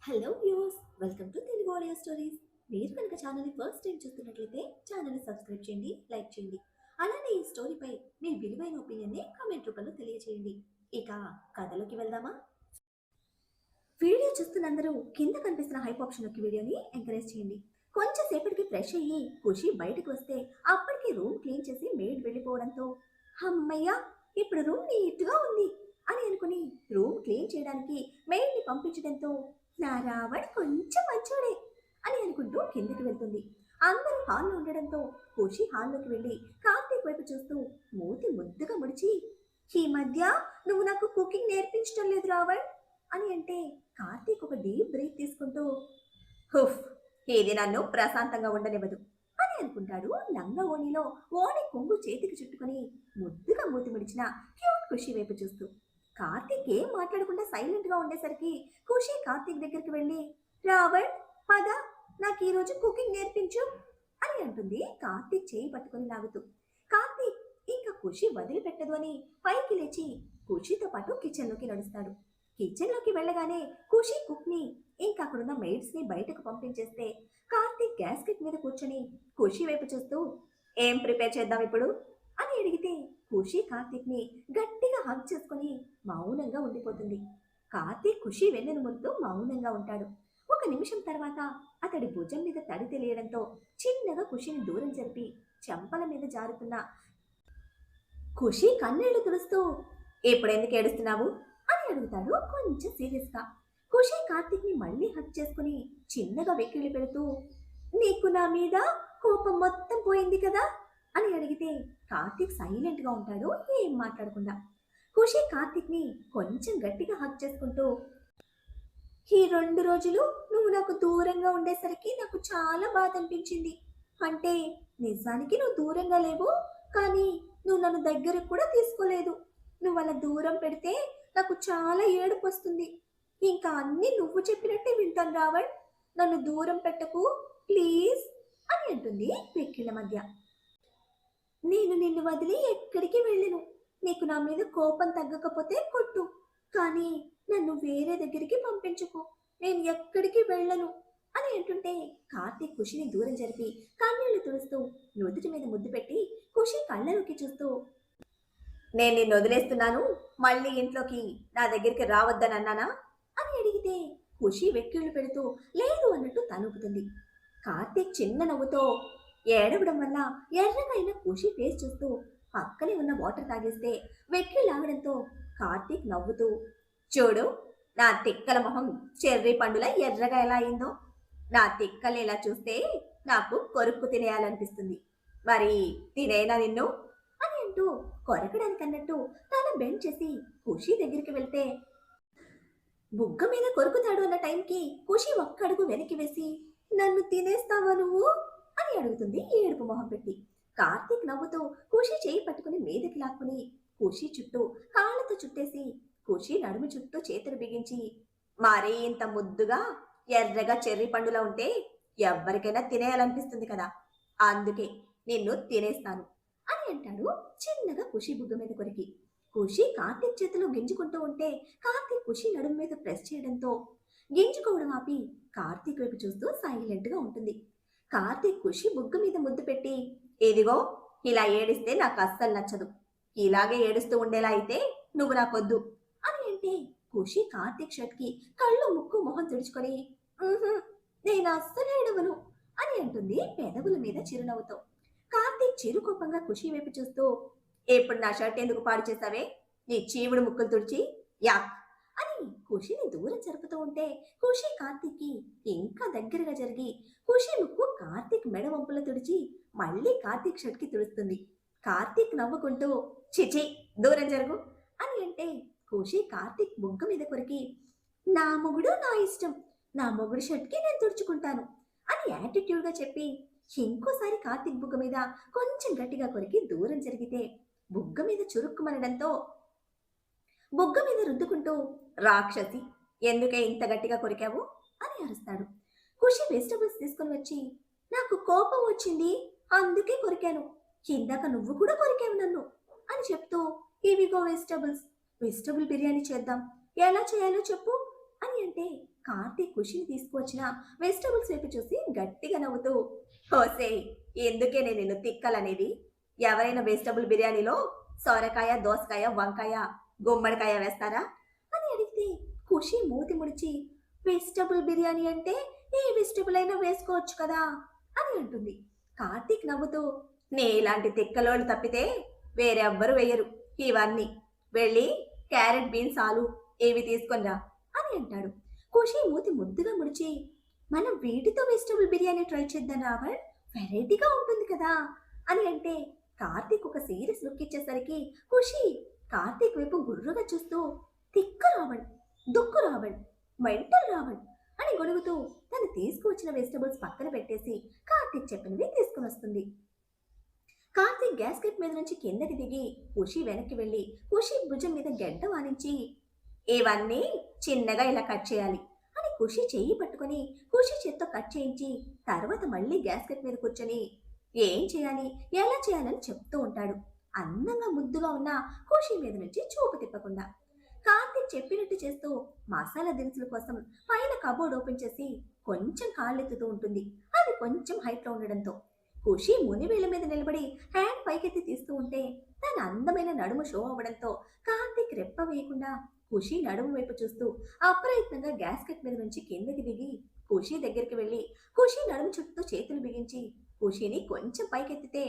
Hello viewers, welcome to Telugu audio stories. మీరు కనుక ఛానల్ని ఫస్ట్ టైం చూస్తున్నట్లయితే ఛానల్ని సబ్స్క్రైబ్ చేయండి, లైక్ చేయండి. అలానే ఈ స్టోరీపై మీ విలువైన ఒపీనియన్ని కామెంట్ రూపంలో తెలియచేయండి. ఇక కథలోకి వెళ్దామా? వీడియో చూస్తున్న అందరూ కింద కనిపిస్తున్న హైప్ ఆప్షన్ నొక్కి వీడియోని ఎంకరేజ్ చేయండి. కొంచెం సేపటికి ఫ్రెష్ అయ్యి ఖుషి బయటకు వస్తే అప్పటికి రూమ్ క్లీన్ చేసి మేడ్ వెళ్ళిపోవడంతో అమ్మయ్య, ఇప్పుడు రూమ్ నీట్గా ఉంది అని అనుకుని రూమ్ క్లీన్ చేయడానికి మెయిడ్ని పంపించడంతో నా రావణ్ కొంచెం మంచోడే అని అనుకుంటూ కిందికి వెళ్తుంది. అందరూ హాల్లో ఉండడంతో ఖుషి హాల్లోకి వెళ్ళి కార్తీక్ వైపు చూస్తూ మూతి ముద్దుగా ముడిచి, ఈ మధ్య నువ్వు నాకు కుకింగ్ నేర్పించడం లేదు రావణ్ అని అంటే కార్తీక్ ఒక డీప్ బ్రీత్ తీసుకుంటూ, హుఫ్, ఇది నన్ను ప్రశాంతంగా ఉండనివ్వదు అని అనుకుంటాడు. లంగా ఓణిలో ఓణి కొంగు చేతికి చుట్టుకుని ముద్దుగా మూతి ముడిచిన క్యూట్ ఖుషి వైపు చూస్తూ. కార్తీక్ ఏం మాట్లాడకుండా సైలెంట్ గా ఉండేసరికి ఖుషి కార్తీక్ దగ్గరికి వెళ్ళి, రావణ్ పద, నాకు ఈరోజు కుకింగ్ నేర్పించు అని అంటుంది కార్తీక్ చేయి పట్టుకుని లాగుతూ. కార్తీక్ ఇంకా ఖుషి వదిలిపెట్టదు అని పైకి లేచి ఖుషితో పాటు కిచెన్లోకి నడుస్తాడు. కిచెన్లోకి వెళ్ళగానే ఖుషి కుక్ని ఇంకా అక్కడున్న మెయిడ్స్ ని బయటకు పంపించేస్తే కార్తీక్ గ్యాస్కెట్ మీద కూర్చొని ఖుషి వైపు చూస్తూ, ఏం ప్రిపేర్ చేద్దాం ఇప్పుడు అని అడిగితే ఖుషి కార్తీక్ ని గట్టిగా హగ్ చేసుకుని మౌనంగా ఉండిపోతుంది. కార్తీక్ ఖుషి వెన్నెను ముడుతూ మౌనంగా ఉంటాడు. ఒక నిమిషం తర్వాత అతడి భుజం మీద తడి తెలియడంతో చిన్నగా ఖుషిని దూరం జరిపి చెంపల మీద జారుతున్న ఖుషి కన్నీళ్లు తుడుస్తూ, ఎప్పుడెందుకు ఏడుస్తున్నావు అని అడుగుతాడు కొంచెం సీరియస్ గా. ఖుషి కార్తీక్ ని మళ్ళీ హక్ చేసుకుని చిన్నగా వెక్కిళ్ళు పెడుతూ, నీకు నా మీద కోపం మొత్తం పోయింది కదా అని అడిగితే కార్తీక్ సైలెంట్ గా ఉంటాడు, ఏం మాట్లాడకుండా. ఖుషి కార్తీక్ ని కొంచెం గట్టిగా హక్ చేసుకుంటూ, ఈ 2 రోజులు నువ్వు నాకు దూరంగా ఉండేసరికి నాకు చాలా బాధ అనిపించింది. అంటే నిజానికి నువ్వు దూరంగా లేవు, కానీ నువ్వు నన్ను దగ్గరకు కూడా తీసుకోలేదు. నువ్వు అలా దూరం పెడితే నాకు చాలా ఏడుపు వస్తుంది. ఇంకా అన్ని నువ్వు చెప్పినట్టే వింటాను రావణ్, నన్ను దూరం పెట్టకు ప్లీజ్ అని అంటుంది వెక్కిళ్ళ మధ్య. నేను నిన్ను వదిలి ఎక్కడికి వెళ్ళను. నీకు నా మీద కోపం తగ్గకపోతే కొట్టు, కానీ నన్ను వేరే దగ్గరికి పంపించుకో, నేను ఎక్కడికి వెళ్ళను అని అంటుంటే కార్తీక్ ఖుషిని దూరం జరిపి కన్నీళ్లు తుడుస్తూ నుదుటి మీద ముద్దు పెట్టి ఖుషి కళ్ళలోకి చూస్తూ, నేను నిన్ను వదిలేస్తున్నాను, మళ్ళీ ఇంట్లోకి నా దగ్గరికి రావద్దని అన్నానా అని అడిగితే ఖుషి వెక్కిళ్ళు పెడుతూ లేదు అన్నట్టు తలుపుతుంది. కార్తీక్ చిన్న నవ్వుతో ఏడవడం వల్ల ఎర్రగైన ఖుషి ఫేస్ చూస్తూ పక్కనే ఉన్న వాటర్ తాగేస్తే వెక్కిళ్ళాగడంతో కార్తీక్ నవ్వుతూ, చూడు నా తిక్కల మొహం చెర్రీ పండుల ఎర్రగా ఎలా అయిందో, నా తిక్కలు ఇలా చూస్తే నాకు కొరుక్కు తినేయాలనిపిస్తుంది, మరి తినేనా నిన్ను అని అంటూ కొరకడానికి అన్నట్టు తన బెండ్ చేసి ఖుషి దగ్గరికి వెళ్తే బుగ్గ మీద కొరుకుతాడు అన్న టైంకి ఖుషి ఒక్కడుగు వెనక్కి వేసి, నన్ను తినేస్తావా నువ్వు అని అడుగుతుంది ఏడుపు మొహం పెట్టి. కార్తీక్ నవ్వుతూ ఖుషి చేయి పట్టుకుని మీదకి లాక్కుని ఖుషి చుట్టూ కాళ్ళతో చుట్టేసి ఖుషి నడుము చుట్టూ చేతులు బిగించి, మరీ ఇంత ముద్దుగా ఎర్రగా చెర్రీ పండులా ఉంటే ఎవ్వరికైనా తినేయాలనిపిస్తుంది కదా, అందుకే నిన్ను తినేస్తాను అని అంటాడు చిన్నగా ఖుషి బుగ్గ మీద కొరికి. ఖుషి కార్తీక్ చేతిలో గింజుకుంటూ ఉంటే కార్తీక్ ఖుషి నడుము మీద ప్రెస్ చేయడంతో గింజుకోవడం ఆపి కార్తీక్ వైపు చూస్తూ సైలెంట్ గా ఉంటుంది. కార్తీక్ ఖుషి బుగ్గ మీద ముద్దు పెట్టి, ఇదిగో ఇలా ఏడిస్తే నాకు అస్సలు నచ్చదు, ఇలాగే ఏడుస్తూ ఉండేలా అయితే నువ్వు నాకొద్దు అని అంటే ఖుషి కార్తీక్ షర్ట్ కి కళ్ళు ముక్కు మొహం తుడుచుకొని, నేను అస్సలు ఏడవను అని అంటుంది పెదవుల మీద చిరునవ్వుతో. కార్తీక్ చిరుకోపంగా ఖుషి వైపు చూస్తూ, ఇప్పుడు నా షర్ట్ ఎందుకు పాడు చేసావే, నీ చీవుడు ముక్కులు తుడిచి యాక్ అని ఖుషిని దూరం జరుపుతూ ఉంటే ఖుషి కార్తీక్ కి ఇంకా దగ్గరగా జరిగి ఖుషి ముక్కు కార్తీక్ మెడ వంపులో తుడిచి మళ్ళీ కార్తీక్ షర్ట్ కి తుడుస్తుంది. కార్తీక్ నవ్వుకుంటూ, చిచి దూరం జరుగు అని అంటే ఖుషి కార్తీక్ బుగ్గ మీద కొరికి, నా మొగుడు నా ఇష్టం, నా మొగుడు షర్ట్ కి నేను తుడుచుకుంటాను అని యాటిట్యూడ్ గా చెప్పి ఇంకోసారి కార్తీక్ బుగ్గ మీద కొంచెం గట్టిగా కొరికి దూరం జరిగితే బుగ్గ మీద చురుక్కుమనడంతో బుగ్గ మీద రుద్దుకుంటూ, రాక్షసి ఎందుకే ఇంత గట్టిగా కొరికావు అని అరుస్తాడు. ఖుషి వెజిటబుల్స్ తీసుకుని వచ్చి, నాకు కోపం వచ్చింది అందుకే కొరికాను, ఇందాక నువ్వు కూడా కొరికావు నన్ను అని చెప్తూ, ఇవిగో వెజిటబుల్స్, వెజిటబుల్ బిర్యానీ చేద్దాం, ఎలా చేయాలో చెప్పు అని అంటే కార్తీక్ ఖుషిని తీసుకువచ్చిన వెజిటబుల్స్ వైపు చూసి గట్టిగా నవ్వుతూ, హోసే, ఎందుకే నేను నిన్ను తిక్కలనేది? ఎవరైనా వెజిటబుల్ బిర్యానీలో సొరకాయ, దోసకాయ, వంకాయ, గుమ్మడికాయ వేస్తారా అని అడిగితే ఖుషి మూతి ముడిచి, వెజిటబుల్ బిర్యానీ అంటే ఏ వెజిటబుల్ అయినా వేసుకోవచ్చు కదా అని అంటుంది. కార్తీక్ నవ్వుతూ, నే ఇలాంటి తిక్కలోళ్ళు తప్పితే వేరెవ్వరు వేయరు ఇవన్నీ. వెళ్ళి క్యారెట్, బీన్స్, ఆలు ఏవి తీసుకొనిరా అని అంటాడు. ఖుషి మూతి ముద్దుగా ముడిచి, మనం వీటితో వెజిటబుల్ బిర్యానీ ట్రై చేద్దాం రావణ్, వెరైటీగా ఉంటుంది కదా అని అంటే కార్తీక్ ఒక సీరియస్ లుక్ ఇచ్చేసరికి ఖుషి కార్తీక్ వైపు గుర్రుగా చూస్తూ, తిక్కు రావణ్, దుక్కు రావణ్, మెంటల్ రావణ్ అని గొడుగుతూ తను తీసుకువచ్చిన వెజిటబుల్స్ పక్కన పెట్టేసి కార్తీక్ చెప్పినవి తీసుకుని వస్తుంది. కార్తీక్ గ్యాస్ కట్ మీద నుంచి కిందకి దిగి ఖుషి వెనక్కి వెళ్ళి ఖుషి భుజం మీద గెడ్డ వానించి, ఇవన్నీ చిన్నగా ఇలా కట్ చేయాలి అని ఖుషి చెయ్యి పట్టుకొని ఖుషి చేత్తో కట్ చేయించి తర్వాత మళ్ళీ గ్యాస్ కట్ మీద కూర్చొని ఏం చేయాలి, ఎలా చేయాలని చెప్తూ ఉంటాడు. అందంగా ముద్దుగా ఉన్న ఖుషి మీద నుంచి చూపు తిప్పకుండా కార్తీక్ చెప్పినట్టు చేస్తూ మసాలా దినుసుల కోసం పైన కబోర్డ్ ఓపెన్ చేసి కొంచెం కాళ్ళెత్తుతూ ఉంటుంది. అది కొంచెం హైట్ లో ఉండడంతో ఖుషి మునివేళ్ల మీద నిలబడి హ్యాండ్ పైకెత్తి తీస్తూ ఉంటే తన అందమైన నడుము షో అవ్వడంతో కార్తీక్ రెప్ప వేయకుండా ఖుషి నడుము వైపు చూస్తూ అప్రయత్నంగా గ్యాస్ కట్ మీద నుంచి కిందకి దిగి ఖుషి దగ్గరికి వెళ్ళి ఖుషి నడుము చుట్టూ చేతులు బిగించి ఖుషిని కొంచెం పైకెత్తితే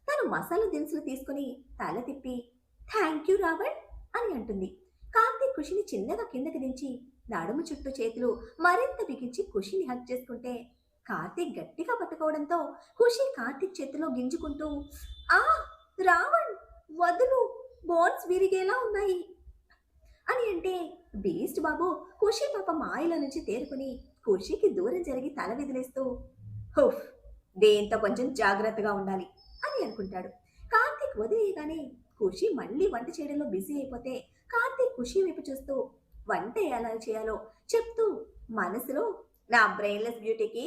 తను మసాలా దినుసులు తీసుకుని తల తిప్పి థ్యాంక్ యూ రావణ్ అని అంటుంది. కార్తీక్ ఖుషిని చిన్నగా కిందకి దించి నడుము చుట్టూ చేతులు మరింత బిగించి ఖుషిని హక్ చేసుకుంటే కార్తీక్ గట్టిగా పట్టుకోవడంతో ఖుషి కార్తీక్ చేతిలో గింజుకుంటూ, ఆ రావణ్ వదులు, బోన్స్ విరిగేలా ఉన్నాయి అని అంటే బీస్ట్ బాబు ఖుషి పాప మాయల నుంచి తేరుకుని ఖుషికి దూరం జరిగి తల విదిలేస్తూ, హుఫ్, దేంతో కొంచెం జాగ్రత్తగా ఉండాలి అని అనుకుంటాడు. కార్తీక్ వదిలేయగానే ఖుషి మళ్ళీ వంట చేయడంలో బిజీ అయిపోతే కార్తీక్ ఖుషి వైపు చూస్తూ వంట ఎలా చేయాలో చెప్తూ మనసులో, నా బ్రెయిన్లెస్ బ్యూటీకి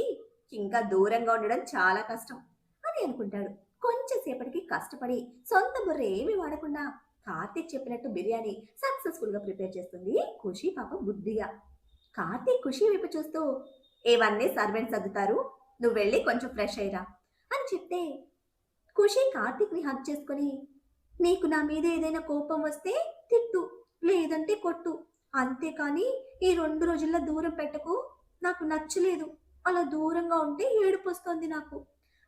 ఇంకా దూరంగా ఉండడం చాలా కష్టం అని అనుకుంటాడు. కొంచెం సేపటికి కష్టపడి సొంత బుర్ర ఏమి వాడకుండా కార్తీక్ చెప్పినట్టు బిర్యానీ సక్సెస్ఫుల్ గా ప్రిపేర్ చేస్తుంది ఖుషి పాప బుద్ధిగా. కార్తీక్ ఖుషి వైపు చూస్తూ, ఇవన్నీ సర్వెంట్స్ సర్దుతారు, నువ్వు వెళ్ళి కొంచెం ఫ్రెష్ అయ్యిరా అని చెప్తే ఖుషి కార్తీక్ ని హక్ చేసుకుని, నీకు నా మీద ఏదైనా కోపం వస్తే తిట్టు, లేదంటే కొట్టు, అంతేకాని ఈ 2 రోజుల్లో దూరం పెట్టకు, నాకు నచ్చలేదు, అలా దూరంగా ఉంటే ఏడుపు వస్తుంది నాకు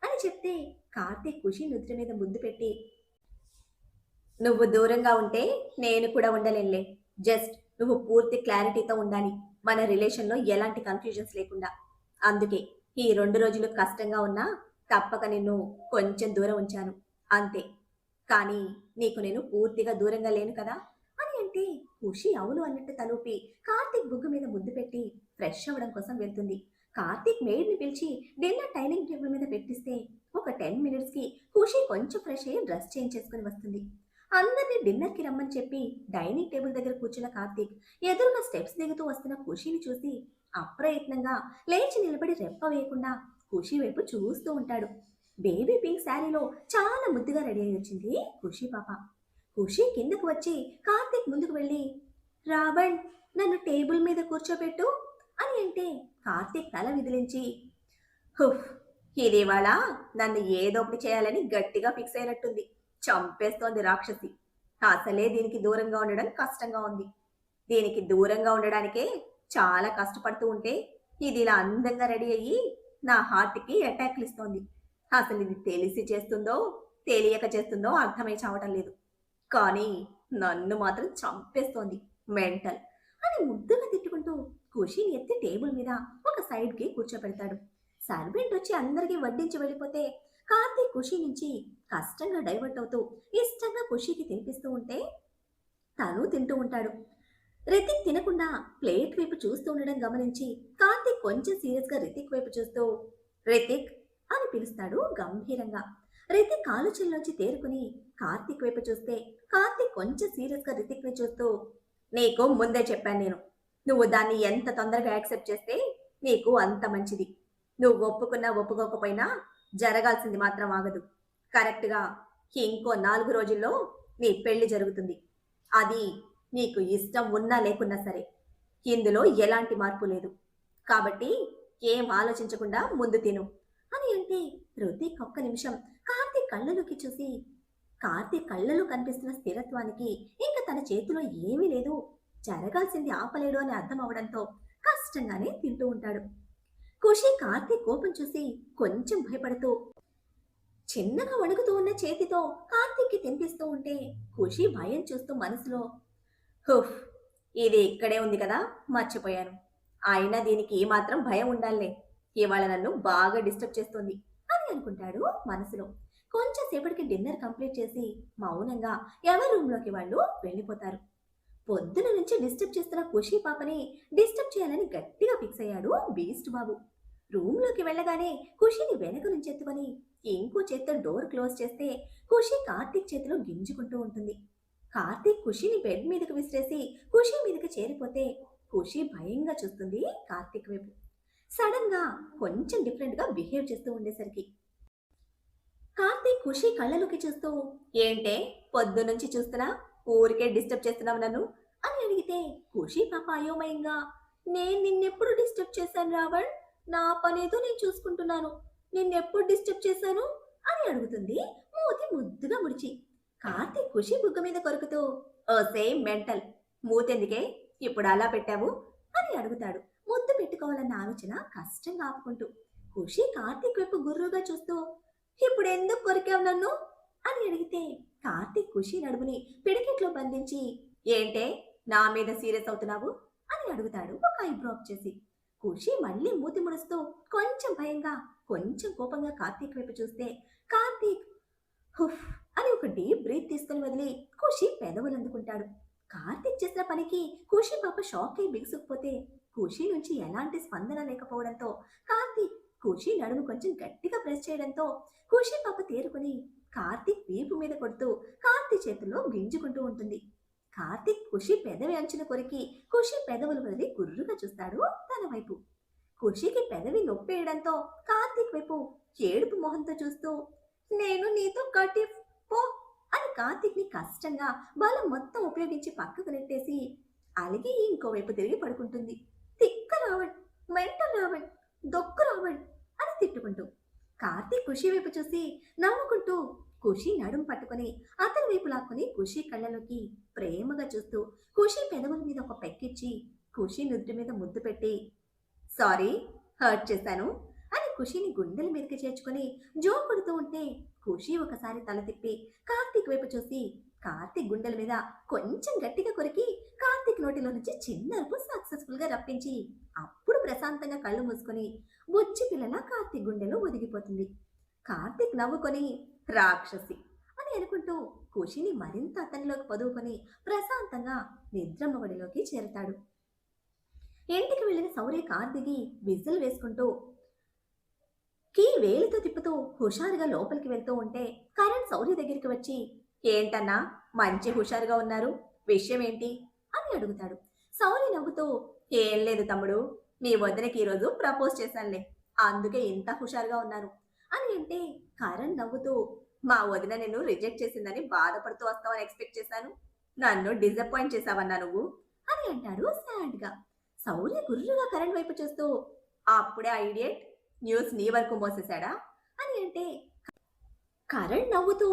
అని చెప్తే కార్తీక్ ఖుషి నుదుటి మీద ముద్దు పెట్టి, నువ్వు దూరంగా ఉంటే నేను కూడా ఉండలేనులే, జస్ట్ నువ్వు పూర్తి క్లారిటీతో ఉండాలి మన రిలేషన్లో ఎలాంటి కన్ఫ్యూజన్స్ లేకుండా, అందుకే ఈ 2 రోజులు కష్టంగా ఉన్నా తప్పక నిన్ను కొంచెం దూరం ఉంచాను అంతే, కానీ నీకు నేను పూర్తిగా దూరంగా లేను కదా అని అంటే ఖుషి అవును అన్నట్టు తలూపి కార్తీక్ బుగ్గు మీద ముద్దు పెట్టి ఫ్రెష్ అవ్వడం కోసం వెళ్తుంది. కార్తీక్ మెయిడ్ని పిలిచి డిన్నర్ డైనింగ్ టేబుల్ మీద పెట్టిస్తే ఒక 10 minutes కి ఖుషి కొంచెం ఫ్రెష్ అయ్యి డ్రెస్ చేంజ్ చేసుకుని వస్తుంది. అందరినీ డిన్నర్ కి రమ్మని చెప్పి డైనింగ్ టేబుల్ దగ్గర కూర్చున్న కార్తీక్ ఎదురుగా స్టెప్స్ దిగుతూ వస్తున్న ఖుషిని చూసి అప్రయత్నంగా లేచి నిలబడి రెప్ప వేయకుండా ఖుషి వైపు చూస్తూ ఉంటాడు. బేబీ పింక్ శారీలో చాలా ముద్దుగా రెడీ అయి వచ్చింది ఖుషి పాప. ఖుషి కిందకు వచ్చి కార్తీక్ ముందుకు వెళ్ళి, రావణ్ నన్ను టేబుల్ మీద కూర్చోబెట్టు అని అంటే కార్తీక్ తల విదిలించి, హుఫ్, ఇదేవాళ నన్ను ఏదో ఒకటి చేయాలని గట్టిగా ఫిక్స్ అయినట్టుంది, చంపేస్తోంది రాక్షసి, అసలే దీనికి దూరంగా ఉండడం కష్టంగా ఉంది, దీనికి దూరంగా ఉండడానికే చాలా కష్టపడుతూ ఉంటే ఇది ఇలా అందంగా రెడీ అయ్యి నా హార్ట్కి అటాక్లు ఇస్తోంది, అసలు ఇది తెలిసి చేస్తుందో తెలియక చేస్తుందో అర్థమై చావటం లేదు, కానీ నన్ను మాత్రం చంపేస్తోంది మెంటల్ అని ముద్దుగా తిట్టుకుంటూ ఖుషిని ఎత్తి టేబుల్ మీద ఒక సైడ్కి కూర్చోబెడతాడు. సర్వెంట్ వచ్చి అందరికీ వడ్డించి వెళ్ళిపోతే కార్తీక్ ఖుషి నుంచి కష్టంగా డైవర్ట్ అవుతూ ఇష్టంగా ఖుషికి తినిపిస్తూ ఉంటే తను తింటూ ఉంటాడు. రితిక్ తినకుండా ప్లేట్ వైపు చూస్తూ ఉండడం గమనించి కార్తీక్ కొంచెం సీరియస్ గా రితిక్ వైపు చూస్తూ, రితిక్ అని పిలుస్తాడు గంభీరంగా. రితిక్ ఆలోచనలోంచి తేరుకుని కార్తీక్ వైపు చూస్తే కార్తీక్ కొంచెం సీరియస్ గా రితిక్ ని చూస్తూ, నీకు ముందే చెప్పాను నేను, నువ్వు దాన్ని ఎంత తొందరగా యాక్సెప్ట్ చేస్తే నీకు అంత మంచిది, నువ్వు ఒప్పుకున్నా ఒప్పుకోకపోయినా జరగాల్సింది మాత్రం ఆగదు, కరెక్ట్గా ఇంకో 4 రోజుల్లో నీ పెళ్లి జరుగుతుంది, అది నీకు ఇష్టం ఉన్నా లేకున్నా సరే, ఇందులో ఎలాంటి మార్పు లేదు. కాబట్టి ఏం ఆలోచించకుండా ముందు తిను అని అంటే రుతిక్ ఒక్క నిమిషం కార్తీక్ కళ్ళలోకి చూసి కార్తీక్ కళ్ళలో కనిపిస్తున్న స్థిరత్వానికి ఇంకా తన చేతిలో ఏమీ లేదు, జరగాల్సింది ఆపలేడు అని అర్థం అవడంతో కష్టంగానే తింటూ ఉంటాడు. ఖుషి కార్తీక్ కోపం చూసి కొంచెం భయపడుతూ చిన్నగా వణుకుతూ ఉన్న చేతితో కార్తీక్కి తినిపిస్తూ ఉంటే ఖుషి భయం చూస్తూ మనసులో హుఫ్, ఇది ఇక్కడే ఉంది కదా, మర్చిపోయాను. అయినా దీనికి ఏమాత్రం భయం ఉండాలే, ఇవాళ నన్ను బాగా డిస్టర్బ్ చేస్తుంది అని అనుకుంటాడు మనసులో. కొంచెం సేపటికి డిన్నర్ కంప్లీట్ చేసి మౌనంగా ఎవరి రూమ్లోకి వాళ్ళు వెళ్ళిపోతారు. పొద్దున నుంచి డిస్టర్బ్ చేస్తున్న ఖుషి పాపని డిస్టర్బ్ చేయాలని గట్టిగా ఫిక్స్ అయ్యాడు బీస్ట్ బాబు. రూమ్లోకి వెళ్ళగానే ఖుషిని వెనక నుంచి ఎత్తుకొని ఇంకో చేత్తో డోర్ క్లోజ్ చేస్తే ఖుషి కార్తీక్ చేతిలో గింజుకుంటూ ఉంటుంది. కార్తీక్ ఖుషిని బెడ్ మీదకు విసిరేసి ఖుషి మీదకి చేరిపోతే ఖుషి భయంగా చూస్తుంది కార్తీక్ వైపు. సడన్ గా కొంచెం డిఫరెంట్ గా బిహేవ్ చేస్తూ ఉండేసరికి కార్తీక్ ఖుషి కళ్ళలోకి చూస్తూ ఏంటే పొద్దునుంచి చూస్తున్నా, ఊరికే డిస్టర్బ్ చేస్తున్నావు నన్ను అని అడిగితే ఖుషి పాప అయోమయంగా నేను నిన్నెప్పుడు డిస్టర్బ్ చేశాను రావణ్, నా పనేదో నేను చూసుకుంటున్నాను, నిన్నెప్పుడు డిస్టర్బ్ చేశాను అని అడుగుతుంది మూతి ముద్దుగా ముడిచి. కార్తీక్ ఖుషి బుగ్గ మీద కొరుకుతూ ఓ సేమ్ మెంటల్, మూతెందుకే ఇప్పుడు అలా పెట్టావు అని అడుగుతాడు ముద్దు పెట్టుకోవాలన్న ఆలోచన కష్టంగా ఆపుకుంటూ. ఖుషి కార్తీక్ వైపు గుర్రుగా చూస్తూ ఇప్పుడు ఎందుకు కొరికావు నన్ను అని అడిగితే కార్తీక్ ఖుషి నడుముని పిడికెట్లో బంధించి ఏంటే నా మీద సీరియస్ అవుతున్నావు అని అడుగుతాడు ఒక ఐబ్రో అప్ చేసి. ఖుషి మళ్ళీ మూతి ముడుస్తూ కొంచెం భయంగా కొంచెం కోపంగా కార్తీక్ వైపు చూస్తే కార్తీక్ హుఫ్ అని ఒక డీప్ బ్రీత్ తీసుకుని వదిలి ఖుషి పెదవులు అందుకుంటాడు. కార్తీక్ చేసిన పనికి ఖుషి పాప షాక్ అయి బిగుసుకుపోతే ఖుషి నుంచి ఎలాంటి స్పందన లేకపోవడంతో కార్తీక్ ఖుషి నడుము కొంచెం గట్టిగా ప్రెస్ చేయడంతో ఖుషి పాప తేరుకుని కార్తీక్ వీపు మీద కొడుతూ కార్తీక్ చేతుల్లో గింజుకుంటూ ఉంటుంది. కార్తీక్ ఖుషి పెదవి అంచున కొరికి ఖుషి పెదవులు వదిలి గుర్రుగా చూస్తాడు తన వైపు. ఖుషికి పెదవి నొప్పేయడంతో కార్తీక్ వైపు ఏడుపు మొహంతో చూస్తూ నేను నీతో కట్టి పో అని కార్తీక్ ని కష్టంగా బలం మొత్తం ఉపయోగించి పక్కకు నెట్టేసి అలిగి ఇంకోవైపు తిరిగి పడుకుంటుంది. తిక్క రావణ్, మెంటల్ రావణ్, దొక్కు రావణ్ అని తిట్టుకుంటూ. కార్తీక్ ఖుషి వైపు చూసి నవ్వుకుంటూ ఖుషి నడుము పట్టుకుని అతని వైపు లాక్కుని ఖుషి కళ్ళలోకి ప్రేమగా చూస్తూ ఖుషి పెదవుల మీద ఒక పెక్కిచ్చి ఖుషి నుద్దు మీద ముద్దు పెట్టి సారీ హర్ట్ చేశాను అని ఖుషిని గుండెల మీదకి చేర్చుకుని జో కొడుతూ ఉంటే ఖుషి ఒకసారి తల తిప్పి కార్తీక్ వైపు చూసి కార్తీక్ గుండెల మీద కొంచెం గట్టిగా కొరికి కార్తీక్ నోటిలో నుంచి చిన్న అరుపు సక్సెస్ఫుల్ గా రప్పించి అప్పుడు ప్రశాంతంగా కళ్ళు మూసుకొని బుచ్చి పిల్లల కార్తీక్ గుండెలో ఒదిగిపోతుంది. కార్తీక్ నవ్వుకొని రాక్షసి అని అనుకుంటూ ఖుషిని మరింత అతనిలోకి పొదువుకొని ప్రశాంతంగా నిద్రమ్మఒడిలోకి చేరతాడు. ఇంటికి వెళ్లిన శౌర్య కార్ దిగి విజిల్ వేసుకుంటూ కీ వేలితో తిప్పుతూ హుషారుగా లోపలికి వెళ్తూ ఉంటే కరణ్ శౌర్య దగ్గరికి వచ్చి ఏంటన్నా మంచి హుషారుగా ఉన్నారు, విషయం ఏంటి అని అడుగుతాడు. శౌర్య నవ్వుతూ ఏం లేదు తమ్ముడు, మీ వదినకి ఈరోజు ప్రపోజ్ చేశానులే, అందుకే ఇంత హుషారుగా ఉన్నారు అని అంటే కరణ్ నవ్వుతూ మా వదిన నిన్ను రిజెక్ట్ చేసిందని బాధపడుతూ వస్తావని ఎక్స్పెక్ట్ చేశాను, నన్ను డిసప్పాయింట్ చేశావన్నా నువ్వు అని అంటాడు సాడ్ గా. శౌర్య గుర్రుగా కరణ్ వైపు చూస్తూ అప్పుడే ఐడియట్ న్యూస్ నీ వరకు మోసేశాడా అని అంటే కరణ్ నవ్వుతూ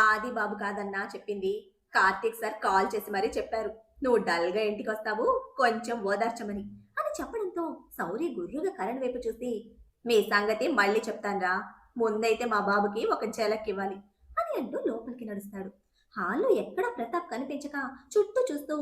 ఆది బాబు కాదన్నా చెప్పింది, కార్తీక్ సార్ కాల్ చేసి మరీ చెప్పారు నువ్వు డల్ గా ఇంటికి వస్తావు, కొంచెం ఓదార్చమని అని చెప్పడంతో శౌర్య గుర్రుగా కరణ్ వైపు చూసి మీ సంగతి మళ్ళీ చెప్తాన్రా, ముందైతే మా బాబుకి ఒక ఝలక్ ఇవ్వాలి అని అంటూ లోపలికి నడుస్తాడు. హాల్లో ఎక్కడా ప్రతాప్ కనిపించక చుట్టూ చూస్తూ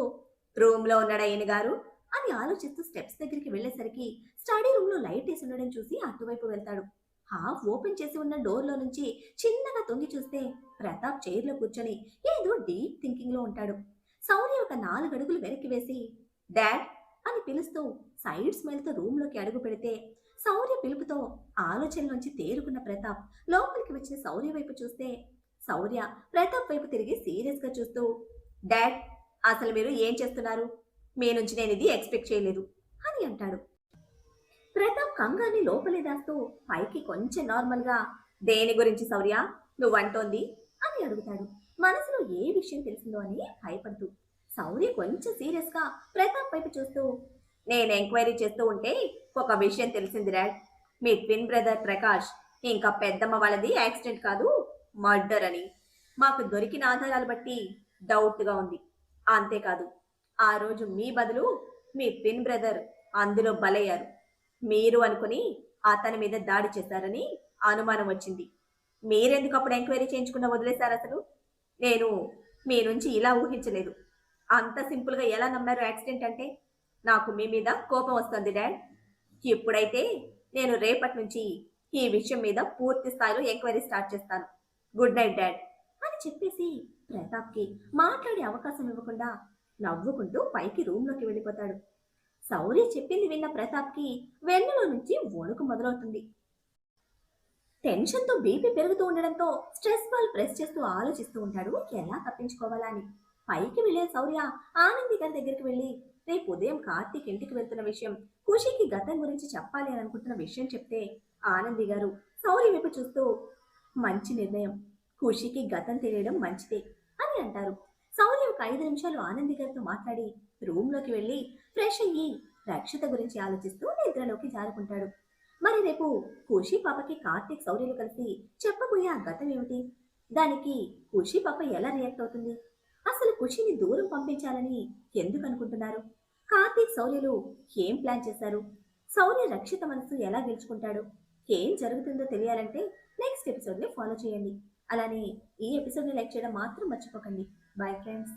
రూమ్ లో ఉన్నాడా ఈయన గారు అని ఆలోచిస్తూ స్టెప్స్ దగ్గరికి వెళ్లేసరికి స్టడీ రూమ్ లో లైట్ వేసి ఉండడం చూసి అటువైపు వెళ్తాడు. హాఫ్ ఓపెన్ చేసి ఉన్న డోర్ లో నుంచి చిన్నగా తొంగి చూస్తే ప్రతాప్ చైర్ లో కూర్చొని ఏదో డీప్ థింకింగ్ లో ఉంటాడు. శౌర్య ఒక 4 అడుగులు వెనక్కి వేసి డాడ్ అని పిలుస్తూ సైడ్ స్మైల్ తో రూమ్ లోకి అడుగు పెడితే శౌర్య పిలుపుతో ఆలోచనలోంచి తేరుకున్న ప్రతాప్ లోపలికి వచ్చిన శౌర్య వైపు చూస్తే శౌర్య ప్రతాప్ వైపు తిరిగి సీరియస్ గా చూస్తూ డాడ్ అసలు మీరు ఏం చేస్తున్నారు, మీ నుంచి నేను ఇది ఎక్స్పెక్ట్ చేయలేదు అని అంటాడు. ప్రతాప్ కంగాన్ని లోపలే దాస్తూ పైకి కొంచెం నార్మల్ గా దేని గురించి శౌర్య నువ్వు అంటోంది అని అడుగుతాడు, మనసులో ఏ విషయం తెలిసిందో అని భయపడుతూ. శౌర్య కొంచెం సీరియస్ గా ప్రతాప్ వైపు చూస్తూ నేను ఎంక్వైరీ చేస్తూ ఉంటే ఒక విషయం తెలిసింది డాడ్. మీ ట్విన్ బ్రదర్ ప్రకాష్ ఇంకా పెద్దమ్మ వాళ్ళది యాక్సిడెంట్ కాదు, మర్డర్ అని. మాకు దొరికిన ఆధారాలు బట్టి డౌట్గా ఉంది. అంతేకాదు, ఆ రోజు మీ బదులు మీ ట్విన్ బ్రదర్ అందులో బలయ్యారు. మీరు అనుకుని అతని మీద దాడి చేశారని అనుమానం వచ్చింది. మీరెందుకు అప్పుడు ఎంక్వైరీ చేయకుండా వదిలేశారు అసలు? నేను మీ నుంచి ఇలా ఊహించలేదు. అంత సింపుల్గా ఎలా నమ్మారు యాక్సిడెంట్ అంటే? నాకు మీ మీద కోపం వస్తుంది డాడ్. ఇప్పుడైతే నేను రేపటి నుంచి ఈ విషయం మీద పూర్తి స్థాయిలో ఎంక్వైరీ స్టార్ట్ చేస్తాను. గుడ్ నైట్ డాడ్ అని చెప్పేసి ప్రతాప్కి మాట్లాడే అవకాశం ఇవ్వకుండా నవ్వుకుంటూ పైకి రూమ్లోకి వెళ్ళిపోతాడు. శౌర్య చెప్పింది విన్న ప్రతాప్కి వెన్నులో నుంచి వణుకు మొదలవుతుంది. టెన్షన్తో బీపీ పెరుగుతూ ఉండడంతో స్ట్రెస్ బాల్ ప్రెస్ చేస్తూ ఆలోచిస్తూ ఉంటాడు ఎలా తప్పించుకోవాలా అని. పైకి వెళ్ళే శౌర్య ఆనంది గారి దగ్గరికి వెళ్ళి రేపు ఉదయం కార్తీక్ ఇంటికి వెళ్తున్న విషయం, ఖుషికి గతం గురించి చెప్పాలి అని అనుకుంటున్న విషయం చెప్తే ఆనంది గారు శౌర్య వైపు చూస్తూ మంచి నిర్ణయం, ఖుషికి గతం తెలియడం మంచిదే అని అంటారు. శౌర్య ఒక 5 నిమిషాలు ఆనంది గారితో మాట్లాడి రూమ్లోకి వెళ్ళి ఫ్రెష్ అయ్యి రక్షిత గురించి ఆలోచిస్తూ నిద్రలోకి జారుకుంటాడు. మరి రేపు ఖుషి పాపకి కార్తీక్ శౌర్యలు కలిసి చెప్పబోయే ఆ గతం ఏమిటి? దానికి ఖుషి పాప ఎలా రియాక్ట్ అవుతుంది? అసలు ఖుషిని దూరం పంపించాలని ఎందుకు అనుకుంటున్నారు? కార్తీక్ శౌర్యలు ఏం ప్లాన్ చేశారు? శౌర్య రక్షిత మనసు ఎలా గెలుచుకుంటాడు? ఏం జరుగుతుందో తెలియాలంటే నెక్స్ట్ ఎపిసోడ్ని ఫాలో చేయండి. అలానే ఈ ఎపిసోడ్ని లైక్ చేయడం మాత్రం మర్చిపోకండి. Bye friends.